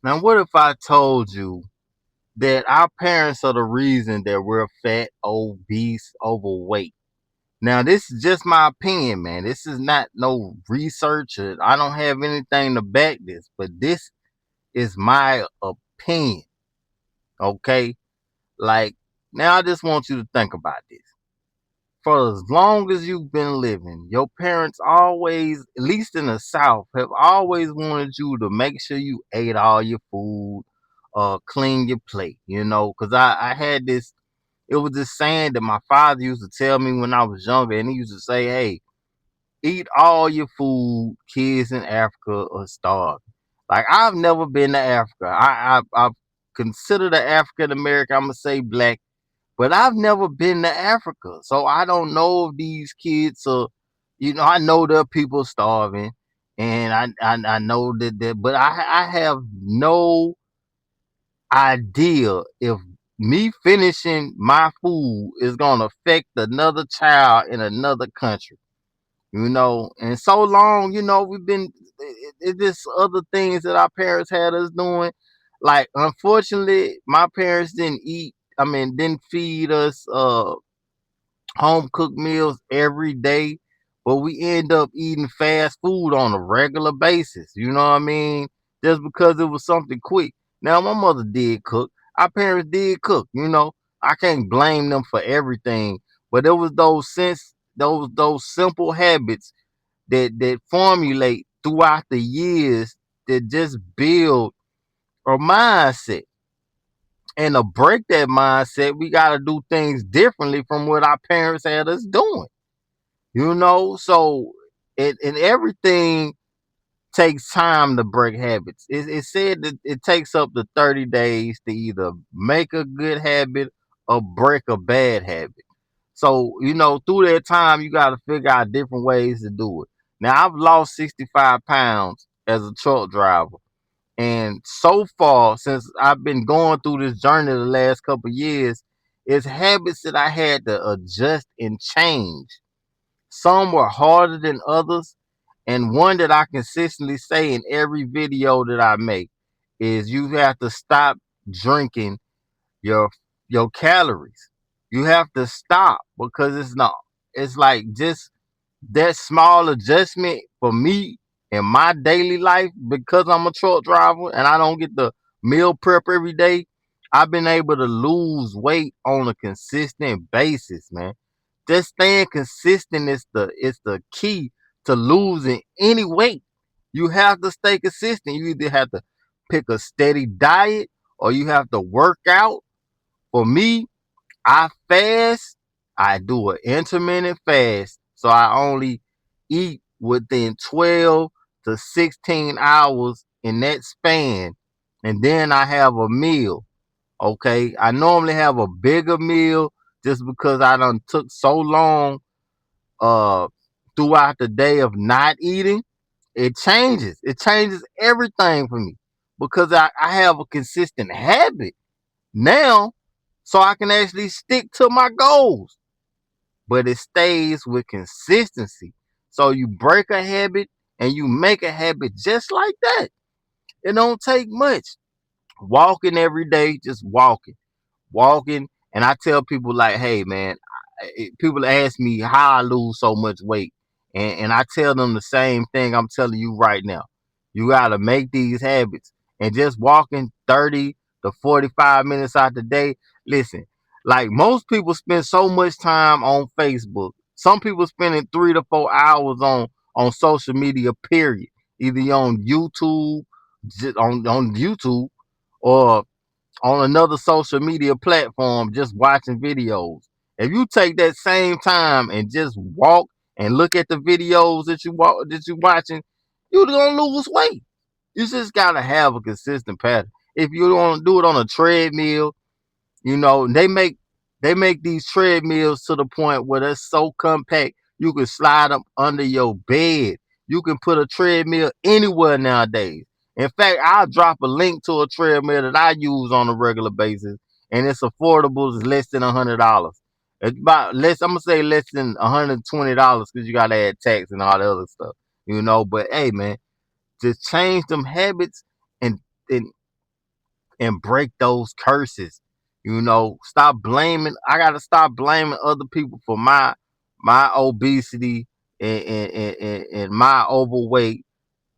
Now, what if I told you that our parents are the reason that we're fat, obese, overweight? Now, this is just my opinion, man. This is not no research. I don't have anything to back this, but this is my opinion. Okay? Like, now I just want you to think about this. For as long as you've been living, your parents always, at least in the South, have always wanted you to make sure you ate all your food, clean your plate, because I had this, it was this saying that my father used to tell me when I was younger, and he used to say, hey, eat all your food, kids in Africa are starving. Like, I've never been to Africa. I've considered the African American, I'm going to say black, but I've never been to Africa, so I don't know if these kids are, I know there are people starving, and I know that, but I have no idea if me finishing my food is gonna affect another child in another country. And so long, we've been it just other things that our parents had us doing. Like, unfortunately, my parents didn't feed us home cooked meals every day, but we end up eating fast food on a regular basis. You know what I mean? Just because it was something quick. Now, my mother did cook. Our parents did cook. I can't blame them for everything, but it was those simple habits that formulate throughout the years that just build a mindset. And to break that mindset, we got to do things differently from what our parents had us doing. So and everything takes time to break habits. It said that it takes up to 30 days to either make a good habit or break a bad habit. So, through that time, you got to figure out different ways to do it. Now, I've lost 65 pounds as a truck driver. And so far, since I've been going through this journey the last couple of years, it's habits that I had to adjust and change. Some were harder than others. And one that I consistently say in every video that I make is you have to stop drinking your your calories. You have to stop because it's like just that small adjustment for me in my daily life, because I'm a truck driver and I don't get the meal prep every day. I've been able to lose weight on a consistent basis, man. Just staying consistent is the key to losing any weight. You have to stay consistent. You either have to pick a steady diet or you have to work out. For me, I fast. I do an intermittent fast. So I only eat within 12 to 16 hours in that span. And then I have a meal. Okay. I normally have a bigger meal just because I done took so long uh throughout the day of not eating. It changes everything for me because I have a consistent habit now, so I can actually stick to my goals. But it stays with consistency. So you break a habit and you make a habit just like that. It don't take much. Walking every day, just walking. And I tell people like, hey man, people ask me how I lose so much weight. And I tell them the same thing I'm telling you right now. You got to make these habits. And just walking 30 to 45 minutes out the day. Listen, like most people spend so much time on Facebook. Some people spending 3 to 4 hours on social media, period. Either on YouTube, on YouTube, or on another social media platform just watching videos. If you take that same time and just walk and look at the videos that you watching, you're gonna lose weight. You just gotta have a consistent pattern. If you don't do it on a treadmill, they make these treadmills to the point where they're so compact you can slide them under your bed. You can put a treadmill anywhere nowadays. In fact, I'll drop a link to a treadmill that I use on a regular basis, and it's affordable. It's less than $100. It's about less. I'm gonna say less than $120 because you gotta add tax and all the other stuff. But hey, man, just change them habits and and and break those curses. Stop blaming. I gotta stop blaming other people for my obesity and my overweight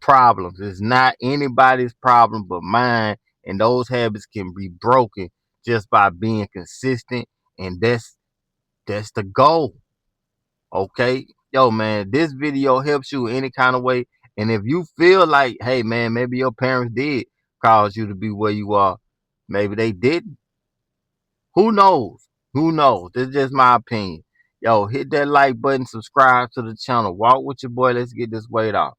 problems. It's not anybody's problem but mine, and those habits can be broken just by being consistent, and that's the goal. Okay. Yo, man, this video helps you any kind of way. And if you feel like, hey, man, maybe your parents did cause you to be where you are, maybe they didn't. Who knows? Who knows? This is just my opinion. Yo, hit that like button, subscribe to the channel. Walk with your boy. Let's get this weight off.